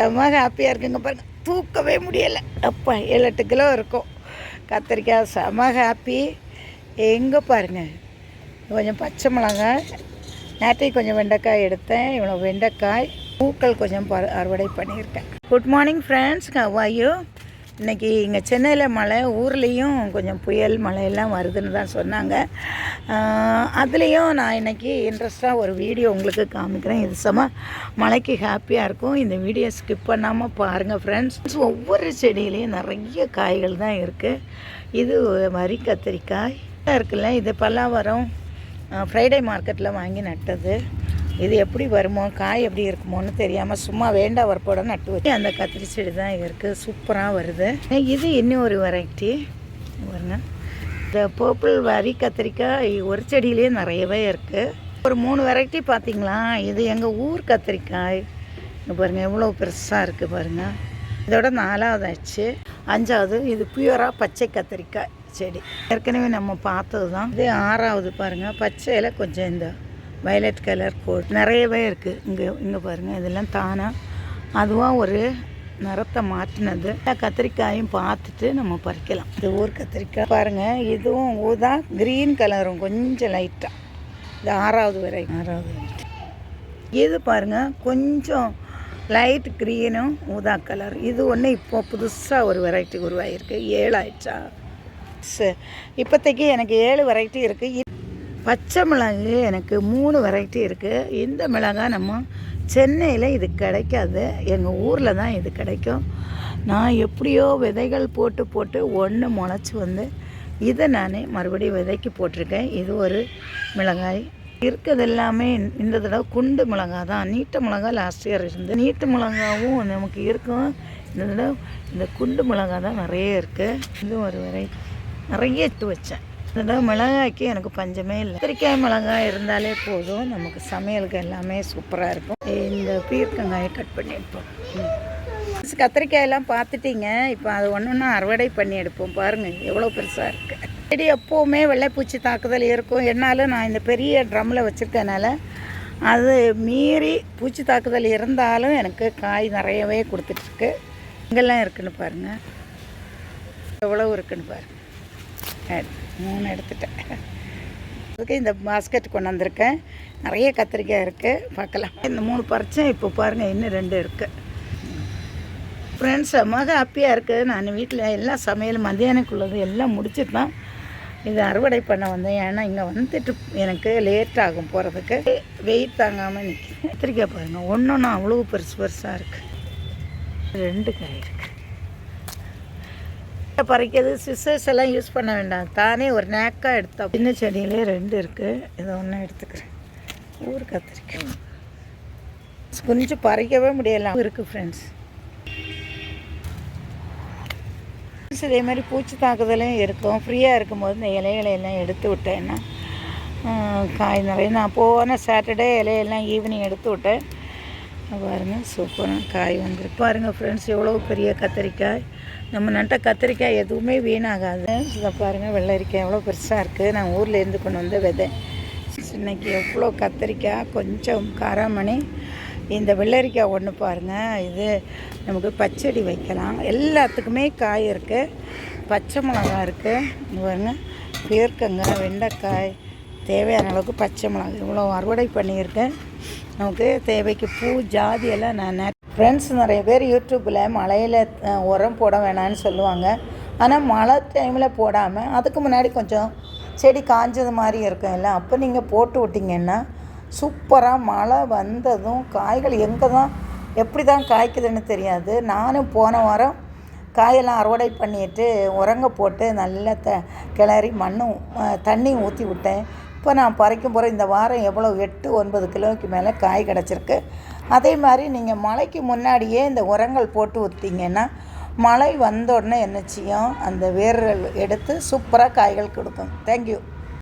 ரொம்ப ஹாப்பியாக இருக்குங்க பாருங்கள். தூக்கவே முடியலை. அப்பா 7-8 கிலோ இருக்கும் கத்திரிக்காய். செம ஹாப்பி. எங்கே பாருங்கள், கொஞ்சம் பச்சை மிளகாய், நேற்றைக்கு கொஞ்சம் வெண்டைக்காய் எடுத்தேன். இவ்வளோ வெண்டைக்காய், பூக்கள் கொஞ்சம் அறுவடை பண்ணியிருக்கேன். Good morning friends, how are you? இன்றைக்கி இங்கே சென்னையில் மழை, ஊர்லேயும் கொஞ்சம் புயல் மழையெல்லாம் வருதுன்னு தான் சொன்னாங்க. அதுலேயும் நான் இன்றைக்கி இன்ட்ரெஸ்ட்டாக ஒரு வீடியோ உங்களுக்கு காமிக்கிறேன். இது செம மழைக்கு ஹாப்பியாக இருக்கும். இந்த வீடியோ ஸ்கிப் பண்ணாமல் பாருங்கள் ஃப்ரெண்ட்ஸ். ஒவ்வொரு செடியிலையும் நிறைய காய்கள் தான் இருக்குது. இது வரி கத்திரிக்காய் இருக்குல்ல, இது பல்லாவரம் ஃப்ரைடே மார்க்கெட்டில் வாங்கி நட்டது. இது எப்படி வருமோ, காய் எப்படி இருக்குமோன்னு தெரியாமல் சும்மா வேண்டா வரப்போட நட்டு வச்சு அந்த கத்திரி செடி தான் இருக்குது. சூப்பராக வருது. இது இன்னும் ஒரு வெரைட்டி பாருங்க. இந்த பர்பிள் வரி கத்திரிக்காய் ஒரு செடியிலே நிறையவே இருக்குது. ஒரு 3 வெரைட்டி பார்த்திங்களா. இது எங்கள் ஊர் கத்திரிக்காய். பாருங்கள் எவ்வளோ பெருசாக இருக்குது பாருங்கள். இதோட 4வது ஆச்சு. 5வது இது பியூராக பச்சை கத்திரிக்காய் செடி. ஏற்கனவே நம்ம பார்த்தது தான். இது 6வது பாருங்கள். பச்சையில் கொஞ்சம் இந்த வயலட் கலர் கோட் நிறையவே இருக்குது. இங்கே பாருங்கள், இதெல்லாம் தானாக அதுவாக ஒரு நிறத்தை மாற்றினது. கத்திரிக்காயும் பார்த்துட்டு நம்ம பறிக்கலாம். இது ஊர் கத்திரிக்காய் பாருங்கள். இதுவும் ஊதா க்ரீன் கலரும் கொஞ்சம் லைட்டாக. இது 6வது வெரைட்டி. 6வது வெரைட்டி. இது பாருங்கள் கொஞ்சம் லைட் க்ரீனும் ஊதா கலர். இது ஒன்று இப்போ புதுசாக ஒரு வெரைட்டி உருவாகிருக்கு. 7 ஆயிடுச்சா? இப்போதைக்கு எனக்கு 7 வெரைட்டி இருக்குது. பச்சை மிளகு எனக்கு 3 வெரைட்டி இருக்குது. இந்த மிளகாய் நம்ம சென்னையில் இது கிடைக்காது, எங்கள் ஊரில் தான் இது கிடைக்கும். நான் எப்படியோ விதைகள் போட்டு ஒன்று முளைச்சி வந்து இதை நான் மறுபடியும் விதைக்கு போட்டிருக்கேன். இது ஒரு மிளகாய். இருக்கிறது எல்லாமே இந்த தடவை குண்டு மிளகாய் தான். நீட்ட மிளகாய் லாஸ்ட் இயர் இருந்து. நீட்டு மிளகாவும் நமக்கு இருக்கும். இந்த தடவை இந்த குண்டு மிளகாய் தான் நிறைய இருக்குது. இது ஒரு வெரைட்டி நிறைய எடுத்து வச்சேன். இதோட மிளகாய்க்கு எனக்கு பஞ்சமே இல்லை. கத்திரிக்காய் மிளகாய் இருந்தாலே போதும், நமக்கு சமையலுக்கு எல்லாமே சூப்பராக இருக்கும். இந்த பீர்க்கங்காயை கட் பண்ணி எடுப்போம். கத்திரிக்காயெல்லாம் பார்த்துட்டிங்க. இப்போ அது ஒன்று அறுவடை பண்ணி எடுப்போம். பாருங்கள் எவ்வளோ பெருசாக இருக்குது. செடி எப்போவுமே வெள்ளைப்பூச்சி தாக்குதல் இருக்கும். என்னால் நான் இந்த பெரிய ட்ரம்மில் வச்சுருக்கனால அது மீறி பூச்சி தாக்குதல் இருந்தாலும் எனக்கு காய் நிறையவே கொடுத்துட்ருக்கு. இங்கெல்லாம் இருக்குன்னு பாருங்கள், எவ்வளோ இருக்குன்னு பாருங்கள். 3 எடுத்துட்டேன். அதுக்கு இந்த பாஸ்கெட் கொண்டு வந்திருக்கேன். நிறைய கத்திரிக்காய் இருக்குது, பார்க்கலாம். இந்த 3 பறிச்சேன். இப்போ பாருங்கள் இன்னும் 2 இருக்குது. ஃப்ரெண்ட்ஸ் செம்ம ஹாப்பியாக இருக்குது. நான் வீட்டில் எல்லாம் சமையல் மத்தியானக்குள்ளது எல்லாம் முடிச்சுட்டு தான் இதை அறுவடை பண்ண வந்தேன். ஏன்னா இங்கே வந்துட்டு எனக்கு லேட் ஆகும் போகிறதுக்கு. வெயிட் தாங்காமல் நிற்கும். கத்திரிக்காய் பாருங்கள், ஒன்றும் அவ்வளோ பெருசாக இருக்குது. 2 காய் இருக்குது. பறிக்கிறது சிசர்ஸ் எல்லாம் யூஸ் பண்ண வேண்டாம், தானே ஒரு நேக்காக எடுத்தா. சின்ன செடியிலே 2 இருக்குது. இதை ஒன்று எடுத்துக்கிறேன். ஊர் கத்திரிக்காய் கொஞ்சம் பறிக்கவே முடியலாம் இருக்குது ஃப்ரெண்ட்ஸ். இதே மாதிரி பூச்சி தாக்குதலும் இருக்கும். ஃப்ரீயாக இருக்கும்போது இந்த இலைகளையெல்லாம் எடுத்து விட்டேன்னா காய் நிறைய. நான் போன சாட்டர்டே இலையெல்லாம் ஈவினிங் எடுத்து விட்டேன். பாருங்கள் சூப்பராக காய் வந்துருக்கு. பாருங்கள் ஃப்ரெண்ட்ஸ் எவ்வளோ பெரிய கத்திரிக்காய். நம்ம நட்ட கத்திரிக்காய் எதுவுமே வீணாகாது. இதை பாருங்கள் வெள்ளரிக்காய் எவ்வளோ பெருசாக இருக்குது. நான் ஊர்லேருந்து கொண்டு வந்த விதை. இன்றைக்கி எவ்வளோ கத்திரிக்காய், கொஞ்சம் காராமணி. இந்த வெள்ளரிக்காய் ஒன்று பாருங்கள், இது நமக்கு பச்சடி வைக்கலாம். எல்லாத்துக்குமே காய் இருக்குது. பச்சை மிளகாய் இருக்குது பாருங்கள், பீர்க்கங்காய், வெண்டைக்காய், தேவையான அளவுக்கு பச்சை மிளகாய் இவ்வளோ அறுவடை பண்ணியிருக்கேன். நமக்கு தேவைக்கு பூ ஜாதி எல்லாம் நான் ஃப்ரெண்ட்ஸ் நிறைய பேர் யூடியூப்பில் மழையில் உரம் போட வேணான்னு சொல்லுவாங்க. ஆனால் மழை டைமில் போடாமல் அதுக்கு முன்னாடி கொஞ்சம் செடி காஞ்சது மாதிரி இருக்கும் எல்லாம். அப்போ நீங்கள் போட்டு விட்டிங்கன்னா சூப்பராக மழை வந்ததும் காய்கள் எங்கே தான் எப்படி தான் காய்க்குதுன்னு தெரியாது. நானும் போன வாரம் காயெல்லாம் அறுவடை பண்ணிட்டு உரங்க போட்டு நல்லா கிளறி மண்ணும் தண்ணியும் ஊற்றி விட்டேன். இப்போ நான் பறிக்கும் போகிற இந்த வாரம் எவ்வளோ 8-9 கிலோவுக்கு மேலே காய் கிடச்சிருக்கு. அதே மாதிரி நீங்கள் மழைக்கு முன்னாடியே இந்த உரங்கள் போட்டு ஊற்றிங்கன்னா மழை வந்த உடனே என்ன செய்யும், அந்த வேர்கள் எடுத்து சூப்பராக காய்கள் கொடுக்கும். தேங்க்யூ.